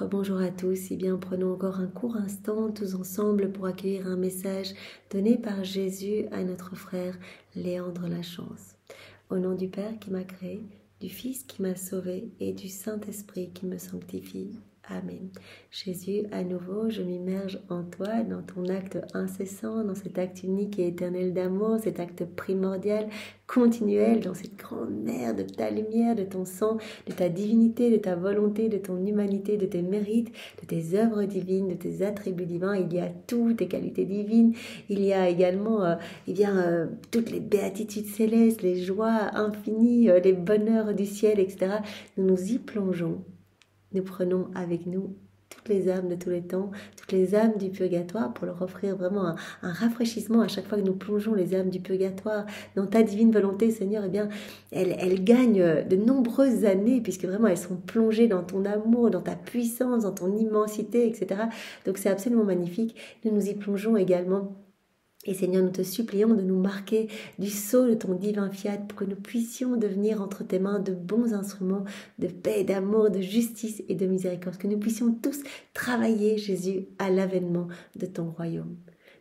Rebonjour à tous, et bien prenons encore un court instant tous ensemble pour accueillir un message donné par Jésus à notre frère Léandre Lachance. Au nom du Père qui m'a créé, du Fils qui m'a sauvé et du Saint-Esprit qui me sanctifie. Amen. Jésus, à nouveau, je m'immerge en toi, dans ton acte incessant, dans cet acte unique et éternel d'amour, cet acte primordial, continuel, dans cette grande mer de ta lumière, de ton sang, de ta divinité, de ta volonté, de ton humanité, de tes mérites, de tes œuvres divines, de tes attributs divins. Il y a toutes tes qualités divines. Il y a également toutes les béatitudes célestes, les joies infinies, les bonheurs du ciel, etc. Nous nous y plongeons. Nous prenons avec nous toutes les âmes de tous les temps, toutes les âmes du purgatoire pour leur offrir vraiment un rafraîchissement à chaque fois que nous plongeons les âmes du purgatoire dans ta divine volonté, Seigneur. Eh bien, elles gagnent de nombreuses années puisque vraiment elles sont plongées dans ton amour, dans ta puissance, dans ton immensité, etc. Donc c'est absolument magnifique. Nous nous y plongeons également. Et Seigneur, nous te supplions de nous marquer du sceau de ton divin fiat pour que nous puissions devenir entre tes mains de bons instruments de paix, d'amour, de justice et de miséricorde. Que nous puissions tous travailler, Jésus, à l'avènement de ton royaume.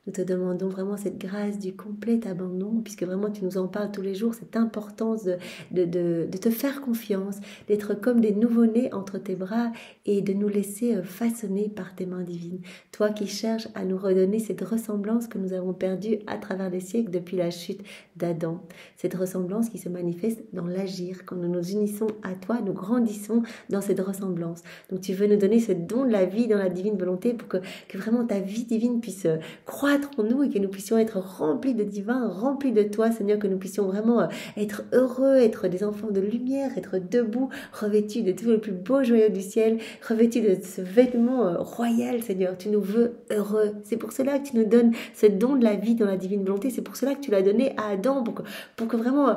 Nous te demandons vraiment cette grâce du complet abandon, puisque vraiment tu nous en parles tous les jours, cette importance de te faire confiance, d'être comme des nouveau-nés entre tes bras et de nous laisser façonner par tes mains divines. Toi qui cherches à nous redonner cette ressemblance que nous avons perdue à travers les siècles depuis la chute d'Adam. Cette ressemblance qui se manifeste dans l'agir. Quand nous nous unissons à toi, nous grandissons dans cette ressemblance. Donc tu veux nous donner ce don de la vie dans la divine volonté pour que vraiment ta vie divine puisse croître en nous et que nous puissions être remplis de divin, remplis de toi, Seigneur, que nous puissions vraiment être heureux, être des enfants de lumière, être debout, revêtus de tout le plus beau joyau du ciel, revêtus de ce vêtement royal, Seigneur. Tu nous veux heureux. C'est pour cela que tu nous donnes ce don de la vie dans la divine volonté. C'est pour cela que tu l'as donné à Adam, pour que vraiment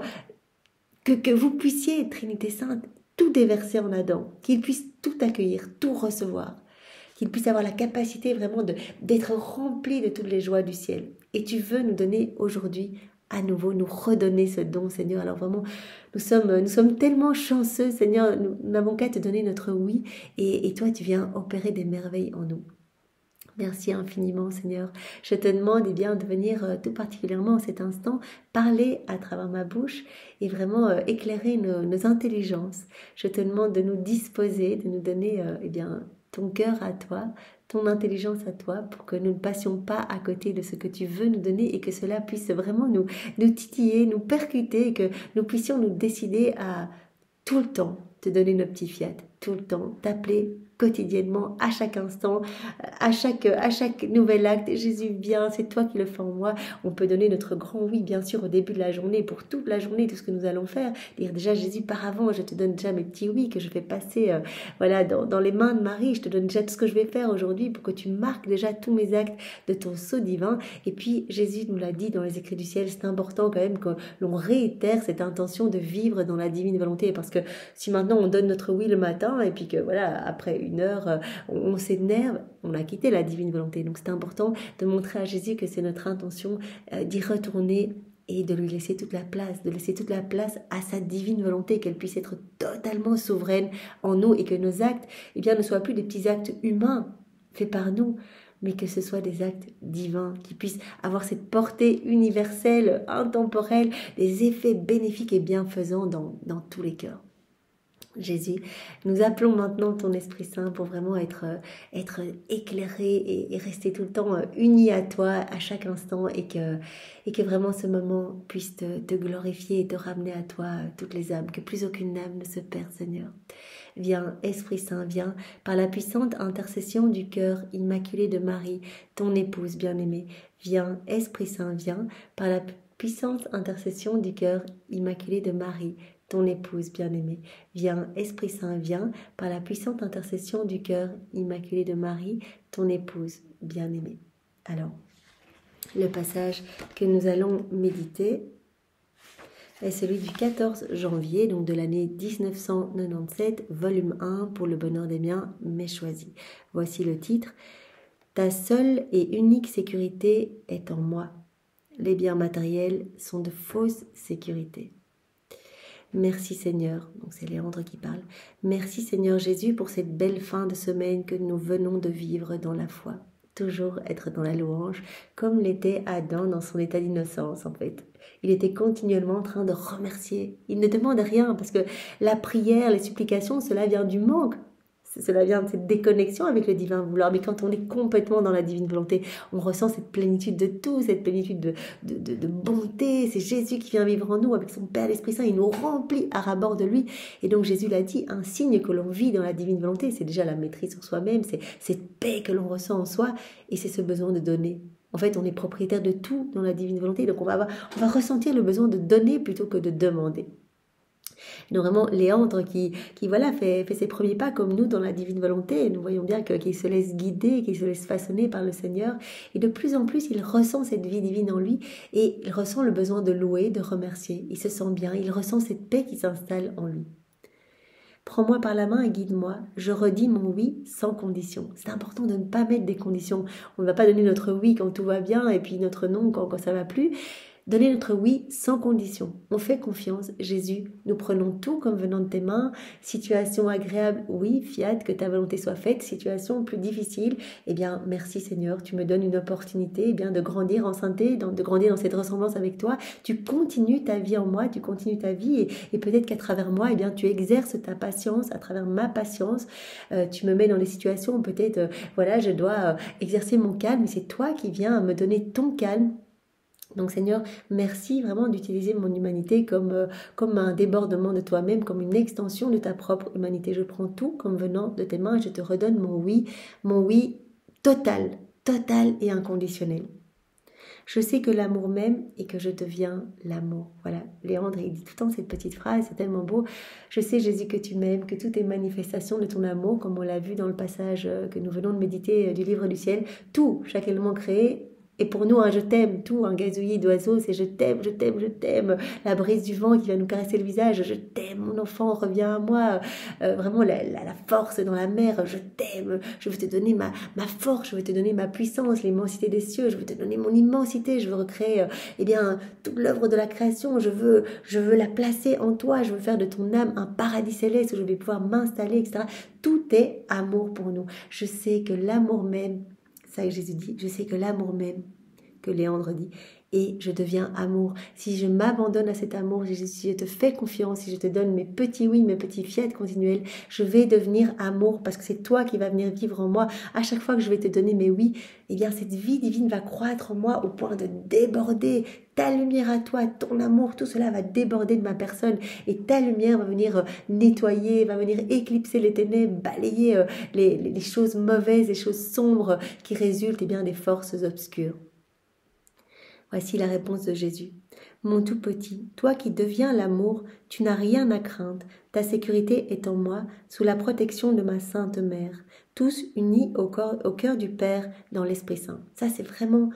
que vous puissiez, Trinité Sainte, tout déverser en Adam, qu'il puisse tout accueillir, tout recevoir. Qu'il puisse avoir la capacité vraiment d'être rempli de toutes les joies du ciel. Et tu veux nous donner aujourd'hui, à nouveau, nous redonner ce don, Seigneur. Alors vraiment, nous sommes tellement chanceux, Seigneur, nous n'avons qu'à te donner notre oui, et toi, tu viens opérer des merveilles en nous. Merci infiniment, Seigneur. Je te demande de venir tout particulièrement en cet instant parler à travers ma bouche et vraiment éclairer nos intelligences. Je te demande de nous disposer, de nous donner ton cœur à toi, ton intelligence à toi, pour que nous ne passions pas à côté de ce que tu veux nous donner et que cela puisse vraiment nous titiller, nous percuter et que nous puissions nous décider à tout le temps te donner nos petits fiat, tout le temps t'appeler quotidiennement, à chaque instant, à chaque nouvel acte. Jésus, viens, c'est toi qui le fais en moi. On peut donner notre grand oui, bien sûr, au début de la journée, pour toute la journée, tout ce que nous allons faire. Dire déjà, Jésus, par avant, je te donne déjà mes petits oui que je vais passer dans les mains de Marie. Je te donne déjà tout ce que je vais faire aujourd'hui pour que tu marques déjà tous mes actes de ton sceau divin. Et puis, Jésus nous l'a dit dans les écrits du ciel, c'est important quand même que l'on réitère cette intention de vivre dans la divine volonté. Parce que si maintenant on donne notre oui le matin et puis que voilà, après une heure, on s'énerve, on a quitté la divine volonté. Donc c'est important de montrer à Jésus que c'est notre intention d'y retourner et de lui laisser toute la place, de laisser toute la place à sa divine volonté, qu'elle puisse être totalement souveraine en nous et que nos actes ne soient plus des petits actes humains faits par nous, mais que ce soit des actes divins qui puissent avoir cette portée universelle, intemporelle, des effets bénéfiques et bienfaisants dans tous les cœurs. Jésus, nous appelons maintenant ton Esprit Saint pour vraiment être éclairé et rester tout le temps unis à toi à chaque instant et que vraiment ce moment puisse te glorifier et te ramener à toi toutes les âmes, que plus aucune âme ne se perde, Seigneur. Viens, Esprit Saint, viens par la puissante intercession du cœur immaculé de Marie, ton épouse bien-aimée. Viens, Esprit Saint, viens par la puissante intercession du cœur immaculé de Marie, ton épouse bien-aimée. Viens, Esprit Saint, viens, par la puissante intercession du cœur immaculé de Marie, ton épouse bien-aimée. Alors, le passage que nous allons méditer est celui du 14 janvier, donc de l'année 1997, volume 1, pour le bonheur des miens, mais choisi. Voici le titre. Ta seule et unique sécurité est en moi. Les biens matériels sont de fausses sécurités. Merci Seigneur, donc c'est Léandre qui parle. Merci Seigneur Jésus pour cette belle fin de semaine que nous venons de vivre dans la foi. Toujours être dans la louange, comme l'était Adam dans son état d'innocence en fait. Il était continuellement en train de remercier. Il ne demande rien parce que la prière, les supplications, cela vient du manque. Cela vient de cette déconnexion avec le divin vouloir. Mais quand on est complètement dans la divine volonté, on ressent cette plénitude de tout, cette plénitude de bonté. C'est Jésus qui vient vivre en nous avec son Père l'Esprit Saint. Il nous remplit à ras bord de lui. Et donc Jésus l'a dit, un signe que l'on vit dans la divine volonté, c'est déjà la maîtrise sur soi-même, c'est cette paix que l'on ressent en soi et c'est ce besoin de donner. En fait, on est propriétaire de tout dans la divine volonté. Donc on va ressentir le besoin de donner plutôt que de demander. Donc vraiment, Léandre qui voilà, fait ses premiers pas comme nous dans la divine volonté. Et nous voyons bien qu'il se laisse guider, qu'il se laisse façonner par le Seigneur. Et de plus en plus, il ressent cette vie divine en lui et il ressent le besoin de louer, de remercier. Il se sent bien, il ressent cette paix qui s'installe en lui. Prends-moi par la main et guide-moi. Je redis mon oui sans condition. C'est important de ne pas mettre des conditions. On ne va pas donner notre oui quand tout va bien et puis notre non quand ça va plus. Donner notre oui sans condition. On fait confiance, Jésus. Nous prenons tout comme venant de tes mains. Situation agréable, oui, fiat, que ta volonté soit faite. Situation plus difficile, eh bien, merci Seigneur. Tu me donnes une opportunité, eh bien, de grandir en sainteté, de grandir dans cette ressemblance avec toi. Tu continues ta vie en moi, tu continues ta vie et peut-être qu'à travers moi, eh bien, tu exerces ta patience, à travers ma patience. Tu me mets dans des situations où peut-être, voilà, je dois exercer mon calme, mais c'est toi qui viens me donner ton calme. Donc Seigneur, merci vraiment d'utiliser mon humanité comme un débordement de toi-même, comme une extension de ta propre humanité. Je prends tout comme venant de tes mains et je te redonne mon oui total et inconditionnel. Je sais que l'amour m'aime et que je deviens l'amour. Voilà, Léandre, il dit tout le temps cette petite phrase, c'est tellement beau. Je sais, Jésus, que tu m'aimes, que tout est manifestation de ton amour, comme on l'a vu dans le passage que nous venons de méditer du livre du ciel. Tout, chaque élément créé, et pour nous, un je t'aime, tout, un gazouillis d'oiseaux, c'est je t'aime, la brise du vent qui va nous caresser le visage, je t'aime, mon enfant, reviens à moi, vraiment la force dans la mer, je t'aime, je veux te donner ma force, je veux te donner ma puissance, l'immensité des cieux, je veux te donner mon immensité, je veux recréer toute l'œuvre de la création, je veux la placer en toi, je veux faire de ton âme un paradis céleste où je vais pouvoir m'installer, etc. Tout est amour pour nous. Je sais que l'amour même, ça que Jésus dit, je sais que l'amour même, que Léandre dit, et je deviens amour. Si je m'abandonne à cet amour, si je te fais confiance, si je te donne mes petits oui, mes petits fiat continuels, je vais devenir amour parce que c'est toi qui vas venir vivre en moi. À chaque fois que je vais te donner mes oui, eh bien cette vie divine va croître en moi au point de déborder. Ta lumière à toi, ton amour, tout cela va déborder de ma personne et ta lumière va venir nettoyer, va venir éclipser les ténèbres, balayer les choses mauvaises, les choses sombres qui résultent des forces obscures. Voici la réponse de Jésus. Mon tout petit, toi qui deviens l'amour, tu n'as rien à craindre. Ta sécurité est en moi, sous la protection de ma sainte mère. Tous unis au cœur du Père dans l'Esprit Saint. Ça, c'est vraiment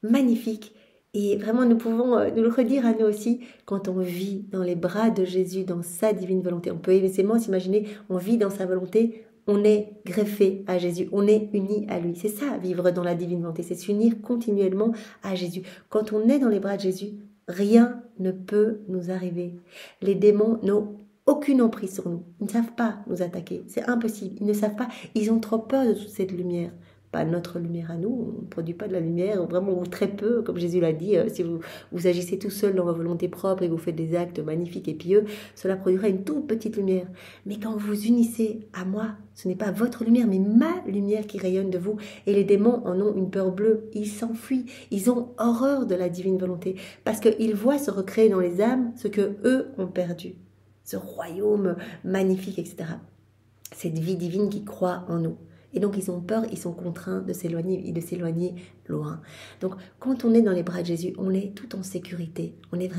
magnifique. Et vraiment, nous pouvons nous le redire à nous aussi quand on vit dans les bras de Jésus, dans sa divine volonté. On peut aisément s'imaginer, on vit dans sa volonté, on est greffé à Jésus, on est uni à lui. C'est ça, vivre dans la divine volonté, c'est s'unir continuellement à Jésus. Quand on est dans les bras de Jésus, rien ne peut nous arriver. Les démons n'ont aucune emprise sur nous. Ils ne savent pas nous attaquer, c'est impossible. Ils ne savent pas, ils ont trop peur de toute cette lumière. Pas notre lumière à nous, on ne produit pas de la lumière, vraiment ou très peu, comme Jésus l'a dit, si vous agissez tout seul dans vos volontés propres et vous faites des actes magnifiques et pieux, cela produira une toute petite lumière. Mais quand vous vous unissez à moi, ce n'est pas votre lumière, mais ma lumière qui rayonne de vous. Et les démons en ont une peur bleue, ils s'enfuient, ils ont horreur de la divine volonté, parce qu'ils voient se recréer dans les âmes ce que eux ont perdu, ce royaume magnifique, etc. Cette vie divine qui croît en nous. Et donc ils ont peur, ils sont contraints de s'éloigner loin. Donc quand on est dans les bras de Jésus, on est tout en sécurité. On est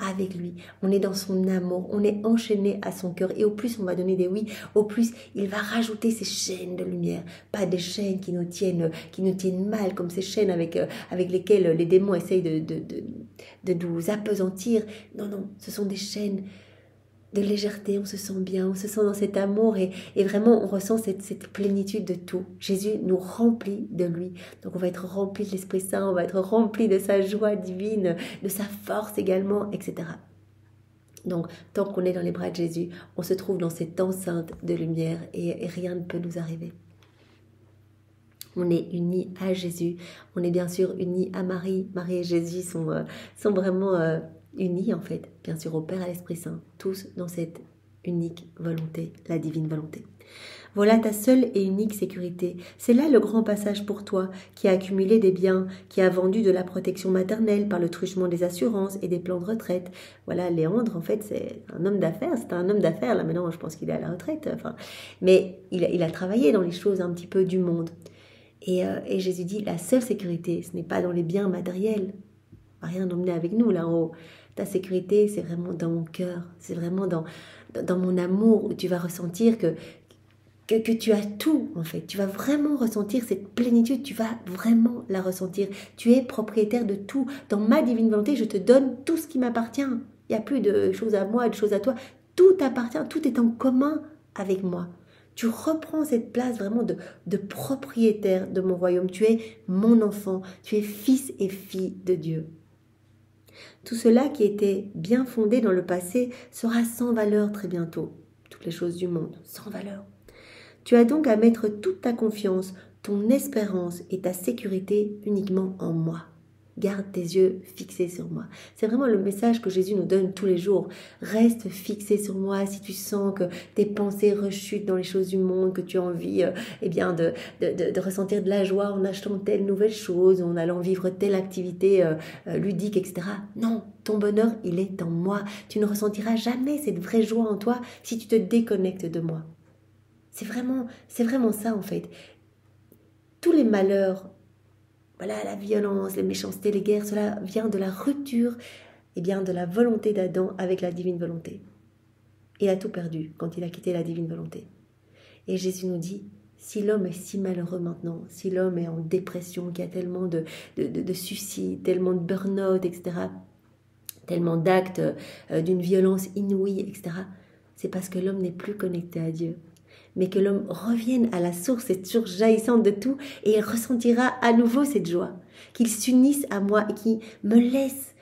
avec lui. On est dans son amour. On est enchaîné à son cœur. Et au plus on va donner des oui, au plus il va rajouter ces chaînes de lumière. Pas des chaînes qui nous tiennent mal, comme ces chaînes avec lesquelles les démons essayent de nous appesantir. Non, ce sont des chaînes de légèreté, on se sent bien, on se sent dans cet amour et vraiment on ressent cette plénitude de tout. Jésus nous remplit de lui. Donc on va être rempli de l'Esprit Saint, on va être rempli de sa joie divine, de sa force également, etc. Donc, tant qu'on est dans les bras de Jésus, on se trouve dans cette enceinte de lumière et rien ne peut nous arriver. On est unis à Jésus, on est bien sûr unis à Marie. Marie et Jésus sont vraiment unis en fait, bien sûr au Père et à l'Esprit Saint, tous dans cette unique volonté, la divine volonté. Voilà ta seule et unique sécurité. C'est là le grand passage pour toi, qui a accumulé des biens, qui a vendu de la protection maternelle par le truchement des assurances et des plans de retraite. Voilà, Léandre, en fait, c'est un homme d'affaires. C'est un homme d'affaires. Là, maintenant, je pense qu'il est à la retraite. Enfin, mais il a travaillé dans les choses un petit peu du monde. Et Jésus dit, la seule sécurité, ce n'est pas dans les biens matériels. On va rien d'emmener avec nous là en haut. Ta sécurité, c'est vraiment dans mon cœur. C'est vraiment dans mon amour où tu vas ressentir que tu as tout en fait. Tu vas vraiment ressentir cette plénitude. Tu vas vraiment la ressentir. Tu es propriétaire de tout. Dans ma divine volonté, je te donne tout ce qui m'appartient. Il n'y a plus de choses à moi, de choses à toi. Tout t'appartient. Tout est en commun avec moi. Tu reprends cette place vraiment de propriétaire de mon royaume. Tu es mon enfant. Tu es fils et fille de Dieu. Tout cela qui était bien fondé dans le passé sera sans valeur très bientôt. Toutes les choses du monde, sans valeur. Tu as donc à mettre toute ta confiance, ton espérance et ta sécurité uniquement en moi. Garde tes yeux fixés sur moi. C'est vraiment le message que Jésus nous donne tous les jours. Reste fixé sur moi si tu sens que tes pensées rechutent dans les choses du monde, que tu as envie de ressentir de la joie en achetant telle nouvelle chose, en allant vivre telle activité ludique, etc. Non, ton bonheur, il est en moi. Tu ne ressentiras jamais cette vraie joie en toi si tu te déconnectes de moi. C'est vraiment ça en fait. Tous les malheurs, voilà, la violence, les méchancetés, les guerres, cela vient de la rupture de la volonté d'Adam avec la divine volonté. Il a tout perdu quand il a quitté la divine volonté. Et Jésus nous dit, si l'homme est si malheureux maintenant, si l'homme est en dépression, qu'il y a tellement de suicides, tellement de burn-out, etc., tellement d'actes d'une violence inouïe, etc., c'est parce que l'homme n'est plus connecté à Dieu. Mais que l'homme revienne à la source, cette source jaillissante de tout, et il ressentira à nouveau cette joie. Qu'il s'unisse à moi et qu'il me laisse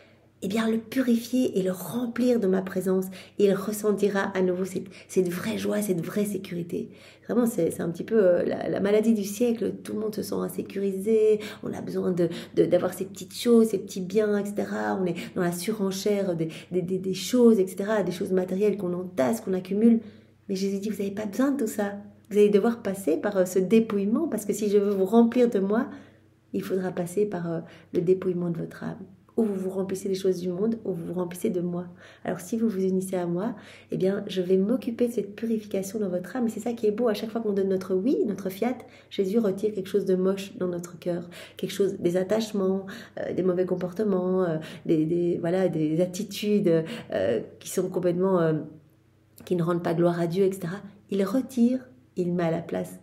le purifier et le remplir de ma présence. Et il ressentira à nouveau cette vraie joie, cette vraie sécurité. Vraiment, c'est un petit peu la maladie du siècle. Tout le monde se sent insécurisé. On a besoin d'avoir ces petites choses, ces petits biens, etc. On est dans la surenchère des choses, etc. Des choses matérielles qu'on entasse, qu'on accumule. Mais Jésus dit, vous n'avez pas besoin de tout ça. Vous allez devoir passer par ce dépouillement, parce que si je veux vous remplir de moi, il faudra passer par le dépouillement de votre âme. Ou vous vous remplissez des choses du monde, ou vous vous remplissez de moi. Alors si vous vous unissez à moi, je vais m'occuper de cette purification dans votre âme. Et c'est ça qui est beau, à chaque fois qu'on donne notre oui, notre fiat, Jésus retire quelque chose de moche dans notre cœur. Quelque chose, des attachements, des mauvais comportements, des attitudes qui sont complètement... qui ne rendent pas gloire à Dieu, etc. Il retire, il met à la place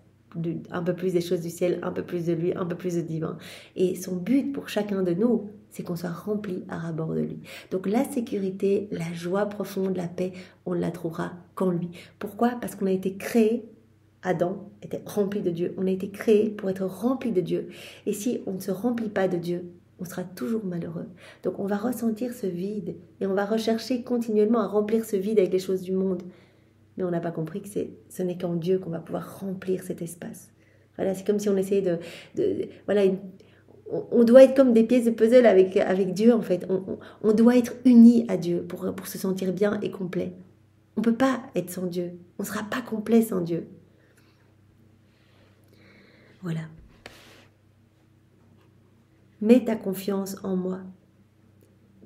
un peu plus des choses du ciel, un peu plus de lui, un peu plus de divin. Et son but pour chacun de nous, c'est qu'on soit rempli à ras-bord de lui. Donc la sécurité, la joie profonde, la paix, on ne la trouvera qu'en lui. Pourquoi ? Parce qu'on a été créé, Adam était rempli de Dieu. On a été créé pour être rempli de Dieu. Et si on ne se remplit pas de Dieu, on sera toujours malheureux. Donc on va ressentir ce vide et on va rechercher continuellement à remplir ce vide avec les choses du monde. Mais on n'a pas compris que ce n'est qu'en Dieu qu'on va pouvoir remplir cet espace. Voilà, c'est comme si on essayait on doit être comme des pièces de puzzle avec Dieu en fait. On doit être unis à Dieu pour se sentir bien et complet. On ne peut pas être sans Dieu. On ne sera pas complet sans Dieu. Voilà. Mets ta confiance en moi.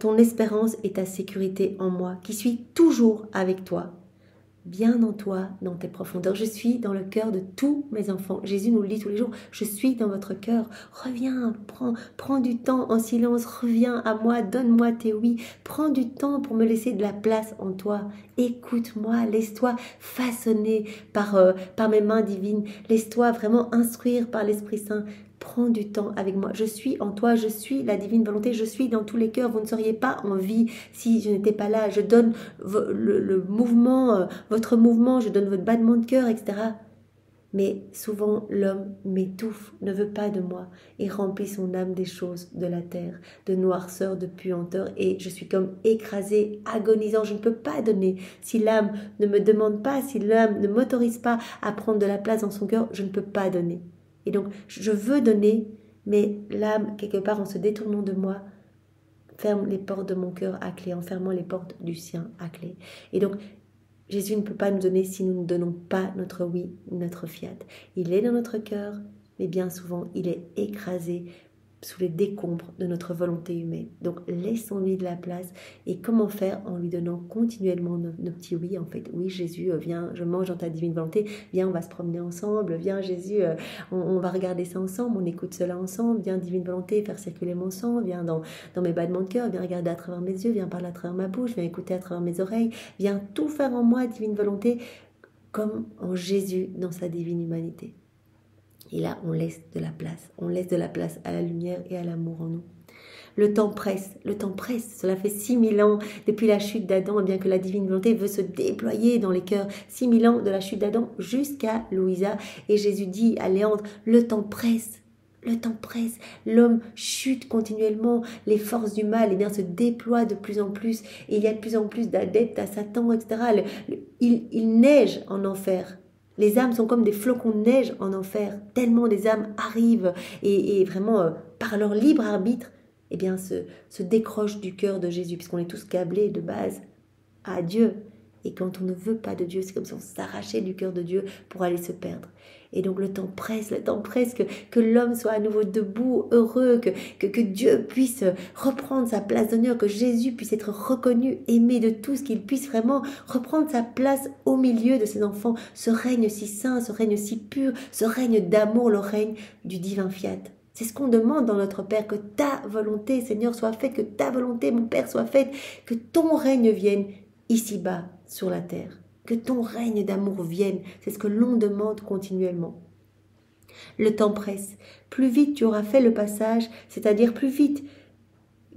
Ton espérance et ta sécurité en moi, qui suis toujours avec toi. Bien en toi, dans tes profondeurs. Je suis dans le cœur de tous mes enfants. Jésus nous le dit tous les jours. Je suis dans votre cœur. Reviens, prends du temps en silence. Reviens à moi, donne-moi tes oui. Prends du temps pour me laisser de la place en toi. Écoute-moi, laisse-toi façonner par mes mains divines. Laisse-toi vraiment instruire par l'Esprit Saint. Prends du temps avec moi. Je suis en toi, je suis la divine volonté, je suis dans tous les cœurs. Vous ne seriez pas en vie si je n'étais pas là. Je donne le mouvement, votre mouvement, je donne votre battement de cœur, etc. Mais souvent, l'homme m'étouffe, ne veut pas de moi et remplit son âme des choses de la terre, de noirceur, de puanteur. Et je suis comme écrasée, agonisant. Je ne peux pas donner. Si l'âme ne me demande pas, si l'âme ne m'autorise pas à prendre de la place dans son cœur, je ne peux pas donner. Et donc, je veux donner, mais l'âme, quelque part, en se détournant de moi, ferme les portes de mon cœur à clé, en fermant les portes du sien à clé. Et donc, Jésus ne peut pas nous donner si nous ne donnons pas notre oui, notre fiat. Il est dans notre cœur, mais bien souvent, il est écrasé sous les décombres de notre volonté humaine. Donc, laissons-lui de la place. Et comment faire? En lui donnant continuellement nos petits oui. En fait, oui, Jésus, viens, je mange dans ta divine volonté. Viens, on va se promener ensemble. Viens, Jésus, on va regarder ça ensemble. On écoute cela ensemble. Viens, divine volonté, faire circuler mon sang. Viens dans mes battements de cœur. Viens regarder à travers mes yeux. Viens parler à travers ma bouche. Viens écouter à travers mes oreilles. Viens tout faire en moi, divine volonté, comme en Jésus dans sa divine humanité. Et là, on laisse de la place. On laisse de la place à la lumière et à l'amour en nous. Le temps presse. Cela fait 6000 ans depuis la chute d'Adam, et bien que la divine volonté veut se déployer dans les cœurs. 6000 ans de la chute d'Adam jusqu'à Louisa. Et Jésus dit à Léandre, le temps presse. Le temps presse, l'homme chute continuellement, les forces du mal se déploient de plus en plus, et il y a de plus en plus d'adeptes à Satan, etc. Il neige en enfer. Les âmes sont comme des flocons de neige en enfer, tellement des âmes arrivent et vraiment, par leur libre arbitre, se décrochent du cœur de Jésus, puisqu'on est tous câblés de base à Dieu. Et quand on ne veut pas de Dieu, c'est comme si on s'arrachait du cœur de Dieu pour aller se perdre. Et donc le temps presse que l'homme soit à nouveau debout, heureux, que Dieu puisse reprendre sa place d'honneur, que Jésus puisse être reconnu, aimé de tous, qu'il puisse vraiment reprendre sa place au milieu de ses enfants. Ce règne si saint, ce règne si pur, ce règne d'amour, le règne du divin fiat. C'est ce qu'on demande dans notre Père, que ta volonté, Seigneur, soit faite, que ta volonté, mon Père, soit faite, que ton règne vienne ici-bas sur la terre. Que ton règne d'amour vienne. C'est ce que l'on demande continuellement. Le temps presse. Plus vite tu auras fait le passage, c'est-à-dire plus vite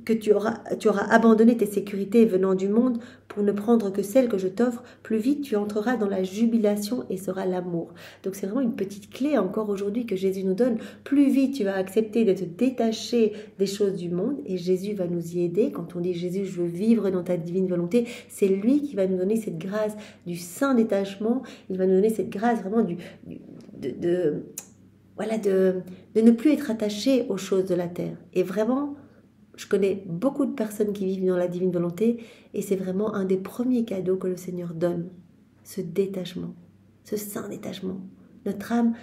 que tu auras abandonné tes sécurités venant du monde pour ne prendre que celles que je t'offre, plus vite tu entreras dans la jubilation et sera l'amour. Donc c'est vraiment une petite clé encore aujourd'hui que Jésus nous donne. Plus vite tu vas accepter de te détacher des choses du monde et Jésus va nous y aider. Quand on dit Jésus, je veux vivre dans ta divine volonté, c'est lui qui va nous donner cette grâce du saint détachement. Il va nous donner cette grâce vraiment de ne plus être attaché aux choses de la terre. Et vraiment, je connais beaucoup de personnes qui vivent dans la divine volonté et c'est vraiment un des premiers cadeaux que le Seigneur donne, ce détachement, ce saint détachement. Notre âme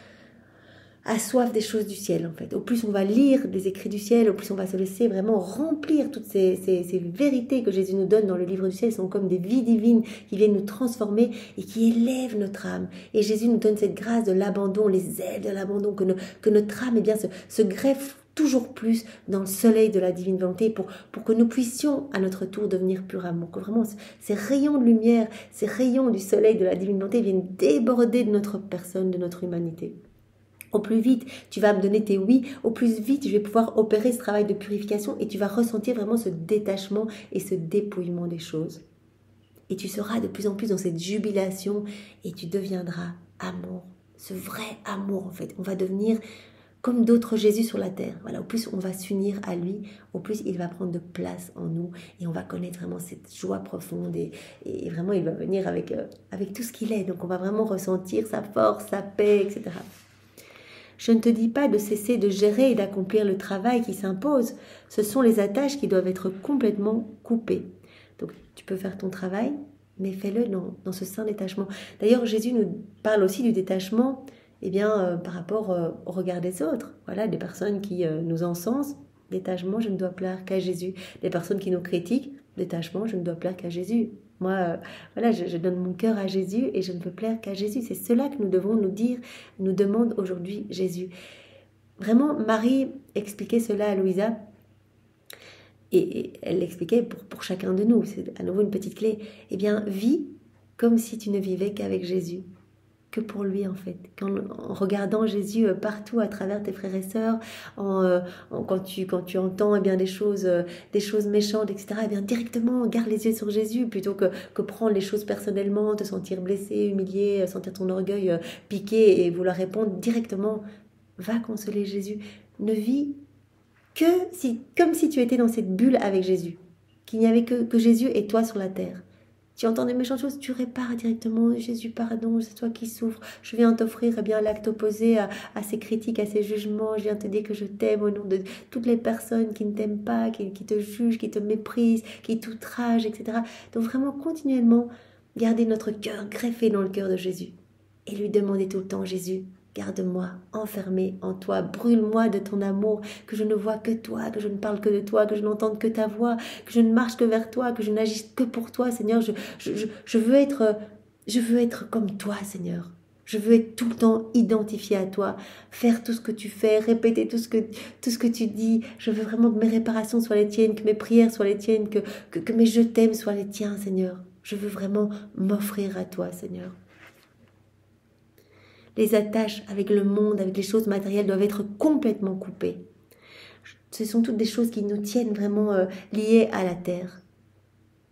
a soif des choses du ciel en fait. Au plus on va lire des écrits du ciel, au plus on va se laisser vraiment remplir toutes ces vérités que Jésus nous donne dans le livre du ciel. Elles sont comme des vies divines qui viennent nous transformer et qui élèvent notre âme. Et Jésus nous donne cette grâce de l'abandon, les ailes de l'abandon, que notre âme se greffe toujours plus dans le soleil de la divine volonté pour que nous puissions à notre tour devenir pur amour, que vraiment ces rayons de lumière, ces rayons du soleil de la divine volonté viennent déborder de notre personne, de notre humanité. Au plus vite, tu vas me donner tes oui, au plus vite, je vais pouvoir opérer ce travail de purification et tu vas ressentir vraiment ce détachement et ce dépouillement des choses. Et tu seras de plus en plus dans cette jubilation et tu deviendras amour, ce vrai amour en fait. On va devenir comme d'autres Jésus sur la terre. Voilà, au plus on va s'unir à lui, au plus il va prendre de place en nous et on va connaître vraiment cette joie profonde et vraiment il va venir avec tout ce qu'il est. Donc on va vraiment ressentir sa force, sa paix, etc. Je ne te dis pas de cesser de gérer et d'accomplir le travail qui s'impose. Ce sont les attaches qui doivent être complètement coupées. Donc tu peux faire ton travail, mais fais-le dans ce saint détachement. D'ailleurs, Jésus nous parle aussi du détachement par rapport au regard des autres. Voilà, des personnes qui nous encensent, détachement, je ne dois plaire qu'à Jésus. Des personnes qui nous critiquent, détachement, je ne dois plaire qu'à Jésus. Moi, je donne mon cœur à Jésus et je ne peux plaire qu'à Jésus. C'est cela que nous devons nous dire, nous demande aujourd'hui Jésus. Vraiment, Marie expliquait cela à Louisa et elle l'expliquait pour chacun de nous. C'est à nouveau une petite clé. Vis comme si tu ne vivais qu'avec Jésus. que pour lui en fait. En regardant Jésus partout à travers tes frères et sœurs, quand tu entends eh bien, des choses méchantes, etc., eh bien, directement garde les yeux sur Jésus plutôt que prendre les choses personnellement, te sentir blessé, humilié, sentir ton orgueil piqué et vouloir répondre directement. Va consoler Jésus. Ne vis comme si tu étais dans cette bulle avec Jésus, qu'il n'y avait que Jésus et toi sur la terre. Tu entends des méchantes choses, tu répares directement. Jésus, pardon, c'est toi qui souffres. Je viens t'offrir eh bien l'acte opposé à ces critiques, à ces jugements. Je viens te dire que je t'aime au nom de toutes les personnes qui ne t'aiment pas, qui te jugent, qui te méprisent, qui t'outragent, etc. Donc vraiment, continuellement, garder notre cœur greffé dans le cœur de Jésus. Et lui demander tout le temps, Jésus, garde-moi enfermé en toi, brûle-moi de ton amour, que je ne vois que toi, que je ne parle que de toi, que je n'entende que ta voix, que je ne marche que vers toi, que je n'agisse que pour toi, Seigneur. Je veux être comme toi, Seigneur. Je veux être tout le temps identifié à toi, faire tout ce que tu fais, répéter tout ce que tu dis. Je veux vraiment que mes réparations soient les tiennes, que mes prières soient les tiennes, que mes je t'aime soient les tiens, Seigneur. Je veux vraiment m'offrir à toi, Seigneur. Les attaches avec le monde, avec les choses matérielles doivent être complètement coupées. Ce sont toutes des choses qui nous tiennent vraiment liées à la terre.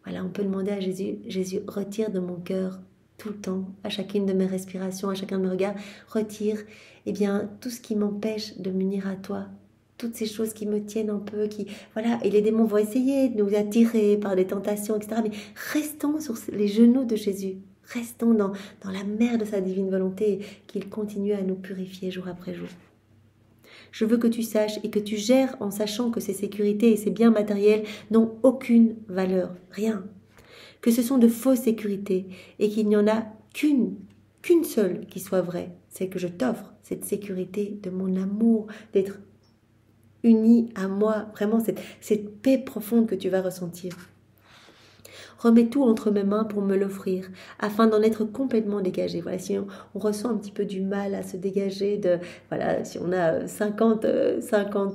Voilà, on peut demander à Jésus, Jésus, retire de mon cœur tout le temps, à chacune de mes respirations, à chacun de mes regards, retire eh bien, tout ce qui m'empêche de m'unir à toi. Toutes ces choses qui me tiennent un peu, voilà, et les démons vont essayer de nous attirer par des tentations, etc. Mais restons sur les genoux de Jésus. Restons dans la mer de sa divine volonté, qu'il continue à nous purifier jour après jour. Je veux que tu saches et que tu gères en sachant que ces sécurités et ces biens matériels n'ont aucune valeur, rien. Que ce sont de fausses sécurités et qu'il n'y en a qu'une seule qui soit vraie. C'est que je t'offre cette sécurité de mon amour, d'être uni à moi, vraiment cette paix profonde que tu vas ressentir. Remets tout entre mes mains pour me l'offrir, afin d'en être complètement dégagé. Voilà, si on ressent un petit peu du mal à se dégager voilà, si on a 50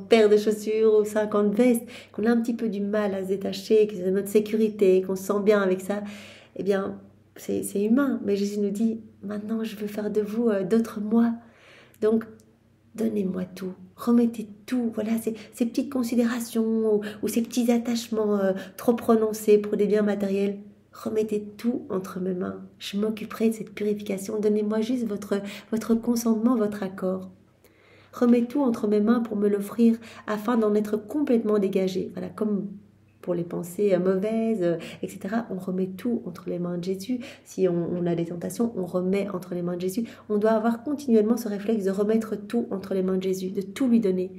paires de chaussures ou 50 vestes, qu'on a un petit peu du mal à se détacher, que c'est notre sécurité, qu'on se sent bien avec ça, eh bien, c'est humain. Mais Jésus nous dit, maintenant, je veux faire de vous d'autres moi. Donc, donnez-moi tout, remettez tout, voilà, ces petites considérations ou ces petits attachements trop prononcés pour des biens matériels, remettez tout entre mes mains, je m'occuperai de cette purification, donnez-moi juste votre consentement, votre accord. Remets tout entre mes mains pour me l'offrir afin d'en être complètement dégagé, voilà, comme pour les pensées mauvaises, etc. On remet tout entre les mains de Jésus. Si on a des tentations, on remet entre les mains de Jésus. On doit avoir continuellement ce réflexe de remettre tout entre les mains de Jésus, de tout lui donner.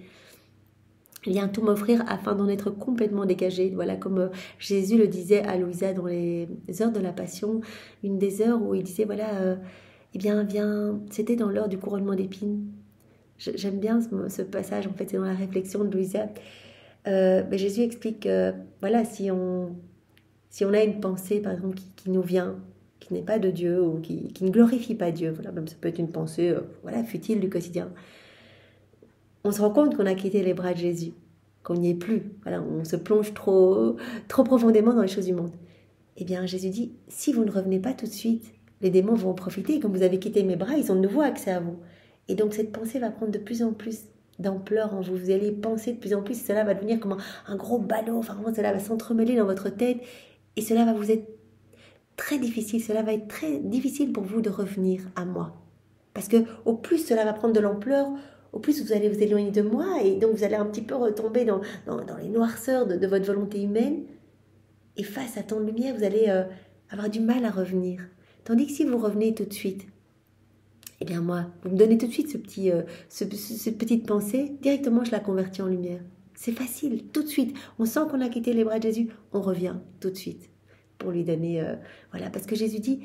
Il vient tout m'offrir afin d'en être complètement dégagé. Voilà, comme Jésus le disait à Louisa dans les heures de la Passion, une des heures où il disait, voilà, eh bien, viens, c'était dans l'heure du couronnement d'épines. J'aime bien ce passage, en fait, c'est dans la réflexion de Louisa. Jésus explique voilà, si on a une pensée par exemple qui nous vient, qui n'est pas de Dieu ou qui ne glorifie pas Dieu, voilà, même ça peut être une pensée voilà, futile du quotidien, on se rend compte qu'on a quitté les bras de Jésus, qu'on n'y est plus, voilà, on se plonge trop profondément dans les choses du monde. Eh bien Jésus dit, si vous ne revenez pas tout de suite, les démons vont en profiter, comme vous avez quitté mes bras, ils ont de nouveau accès à vous, et donc cette pensée va prendre de plus en plus d'ampleur en vous. Vous allez penser de plus en plus, cela va devenir comme un gros ballon, enfin vraiment cela va s'entremêler dans votre tête et cela va vous être très difficile, cela va être très difficile pour vous de revenir à moi. Parce que au plus cela va prendre de l'ampleur, au plus vous allez vous éloigner de moi et donc vous allez un petit peu retomber dans les noirceurs de votre volonté humaine et face à tant de lumière, vous allez avoir du mal à revenir. Tandis que si vous revenez tout de suite, eh bien moi, vous me donnez tout de suite cette petite pensée, directement je la convertis en lumière. C'est facile, tout de suite. On sent qu'on a quitté les bras de Jésus, on revient tout de suite pour lui donner... voilà, parce que Jésus dit,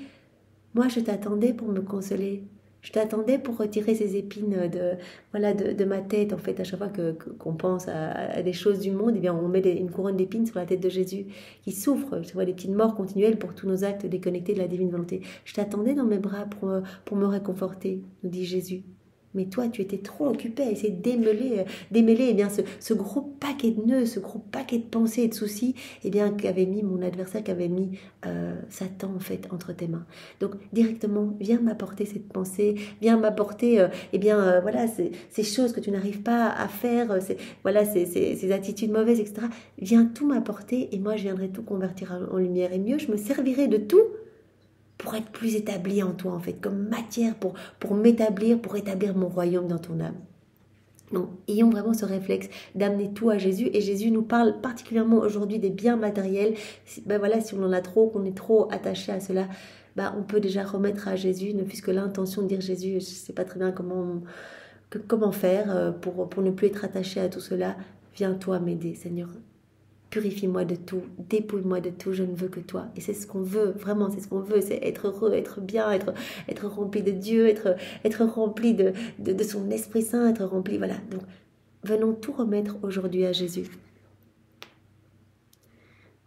moi je t'attendais pour me consoler. Je t'attendais pour retirer ces épines de ma tête. En fait, à chaque fois qu'on pense à des choses du monde, eh bien, on met une couronne d'épines sur la tête de Jésus qui souffre. Je vois des petites morts continuelles pour tous nos actes déconnectés de la divine volonté. Je t'attendais dans mes bras pour me réconforter, nous dit Jésus. Mais toi, tu étais trop occupé à essayer de démêler eh bien, ce gros paquet de nœuds, ce gros paquet de pensées et de soucis eh bien, qu'avait mis mon adversaire, qu'avait mis Satan en fait entre tes mains. Donc directement, viens m'apporter cette pensée, viens m'apporter voilà, ces choses que tu n'arrives pas à faire, ces attitudes mauvaises, etc. Viens tout m'apporter et moi je viendrai tout convertir en lumière. Et mieux, je me servirai de tout pour être plus établi en toi, en fait, comme matière pour m'établir, pour établir mon royaume dans ton âme. Donc, ayons vraiment ce réflexe d'amener tout à Jésus. Et Jésus nous parle particulièrement aujourd'hui des biens matériels. Si on en a trop, qu'on est trop attaché à cela, on peut déjà remettre à Jésus, ne fût-ce que l'intention de dire Jésus, je ne sais pas très bien comment faire pour ne plus être attaché à tout cela. Viens toi m'aider, Seigneur. Purifie-moi de tout, dépouille-moi de tout, je ne veux que toi. Et c'est ce qu'on veut, vraiment, c'est ce qu'on veut, c'est être heureux, être bien, être rempli de Dieu, être rempli de son Esprit Saint, être rempli, voilà. Donc, venons tout remettre aujourd'hui à Jésus.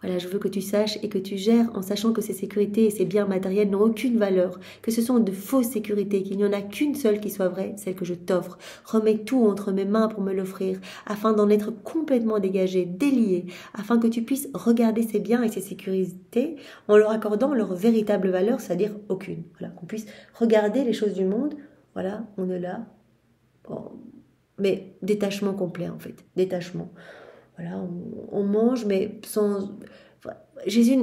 Voilà, je veux que tu saches et que tu gères en sachant que ces sécurités et ces biens matériels n'ont aucune valeur, que ce sont de fausses sécurités, qu'il n'y en a qu'une seule qui soit vraie, celle que je t'offre. Remets tout entre mes mains pour me l'offrir, afin d'en être complètement dégagé, délié, afin que tu puisses regarder ces biens et ces sécurités en leur accordant leur véritable valeur, c'est-à-dire aucune. Voilà, qu'on puisse regarder les choses du monde, voilà, on est là, mais détachement complet en fait, détachement. Voilà, on mange, mais sans... Jésus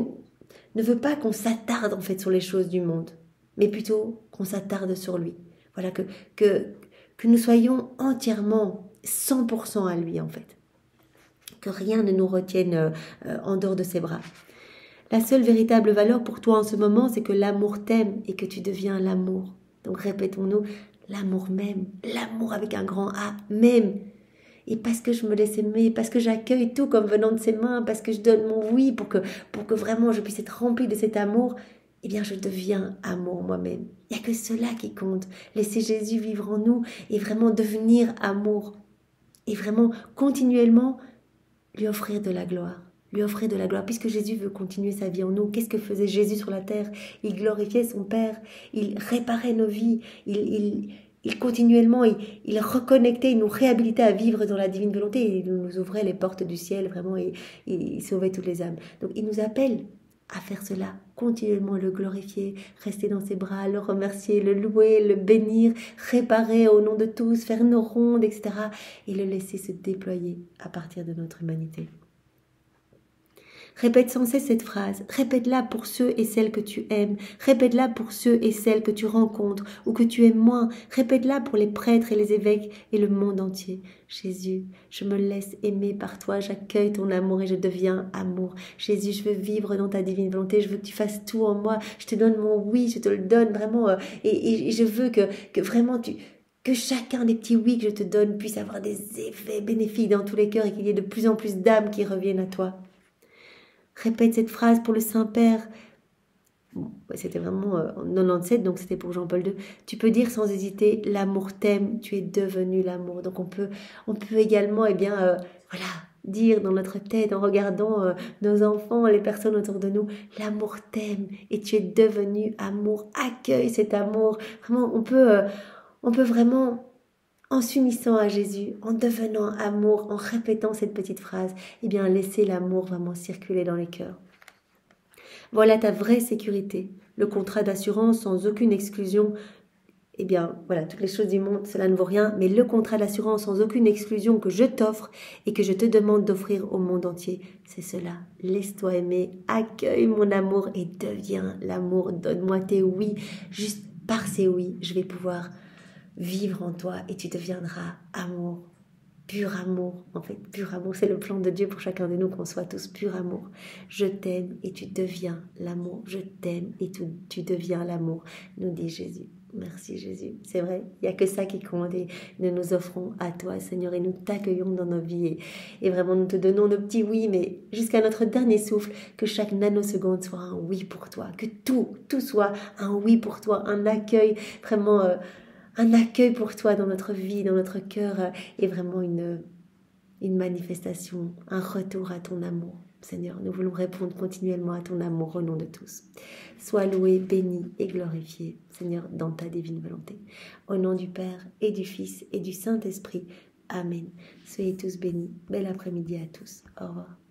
ne veut pas qu'on s'attarde en fait sur les choses du monde, mais plutôt qu'on s'attarde sur lui. Voilà, que nous soyons entièrement 100% à lui en fait. Que rien ne nous retienne en dehors de ses bras. La seule véritable valeur pour toi en ce moment, c'est que l'amour t'aime et que tu deviens l'amour. Donc répétons-nous, l'amour même, l'amour avec un grand A, même. Et parce que je me laisse aimer, parce que j'accueille tout comme venant de ses mains, parce que je donne mon oui pour que vraiment je puisse être remplie de cet amour, eh bien je deviens amour moi-même. Il n'y a que cela qui compte. Laisser Jésus vivre en nous et vraiment devenir amour. Et vraiment continuellement lui offrir de la gloire. Lui offrir de la gloire, puisque Jésus veut continuer sa vie en nous. Qu'est-ce que faisait Jésus sur la terre? Il glorifiait son Père, il réparait nos vies, il continuellement, il reconnectait, il nous réhabilitait à vivre dans la divine volonté, et il nous ouvrait les portes du ciel, vraiment, et il sauvait toutes les âmes. Donc il nous appelle à faire cela, continuellement le glorifier, rester dans ses bras, le remercier, le louer, le bénir, réparer au nom de tous, faire nos rondes, etc. et le laisser se déployer à partir de notre humanité. Répète sans cesse cette phrase, répète-la pour ceux et celles que tu aimes, répète-la pour ceux et celles que tu rencontres ou que tu aimes moins, répète-la pour les prêtres et les évêques et le monde entier. Jésus, je me laisse aimer par toi, j'accueille ton amour et je deviens amour. Jésus, je veux vivre dans ta divine volonté, je veux que tu fasses tout en moi, je te donne mon oui, je te le donne vraiment et je veux que vraiment que chacun des petits oui que je te donne puisse avoir des effets bénéfiques dans tous les cœurs et qu'il y ait de plus en plus d'âmes qui reviennent à toi. Répète cette phrase pour le Saint-Père. Bon, c'était vraiment en 97, donc c'était pour Jean-Paul II. Tu peux dire sans hésiter, l'amour t'aime, tu es devenu l'amour. Donc on peut également, dire dans notre tête, en regardant nos enfants, les personnes autour de nous, l'amour t'aime et tu es devenu amour. Accueille cet amour. Vraiment, on peut vraiment, en s'unissant à Jésus, en devenant amour, en répétant cette petite phrase, laisser l'amour vraiment circuler dans les cœurs. Voilà ta vraie sécurité, le contrat d'assurance sans aucune exclusion. Toutes les choses du monde, cela ne vaut rien, mais le contrat d'assurance sans aucune exclusion que je t'offre et que je te demande d'offrir au monde entier, c'est cela. Laisse-toi aimer, accueille mon amour et deviens l'amour. Donne-moi tes oui, juste par ces oui, je vais pouvoir vivre en toi et tu deviendras amour, pur amour. En fait, pur amour, c'est le plan de Dieu pour chacun de nous, qu'on soit tous pur amour. Je t'aime et tu deviens l'amour. Je t'aime et tu deviens l'amour, nous dit Jésus. Merci Jésus, c'est vrai, il n'y a que ça qui compte et nous nous offrons à toi Seigneur et nous t'accueillons dans nos vies et vraiment nous te donnons nos petits oui, mais jusqu'à notre dernier souffle, que chaque nanoseconde soit un oui pour toi, que tout soit un oui pour toi, un accueil vraiment... un accueil pour toi dans notre vie, dans notre cœur, et vraiment une manifestation, un retour à ton amour. Seigneur, nous voulons répondre continuellement à ton amour au nom de tous. Sois loué, béni et glorifié, Seigneur, dans ta divine volonté. Au nom du Père et du Fils et du Saint-Esprit. Amen. Soyez tous bénis. Bel après-midi à tous. Au revoir.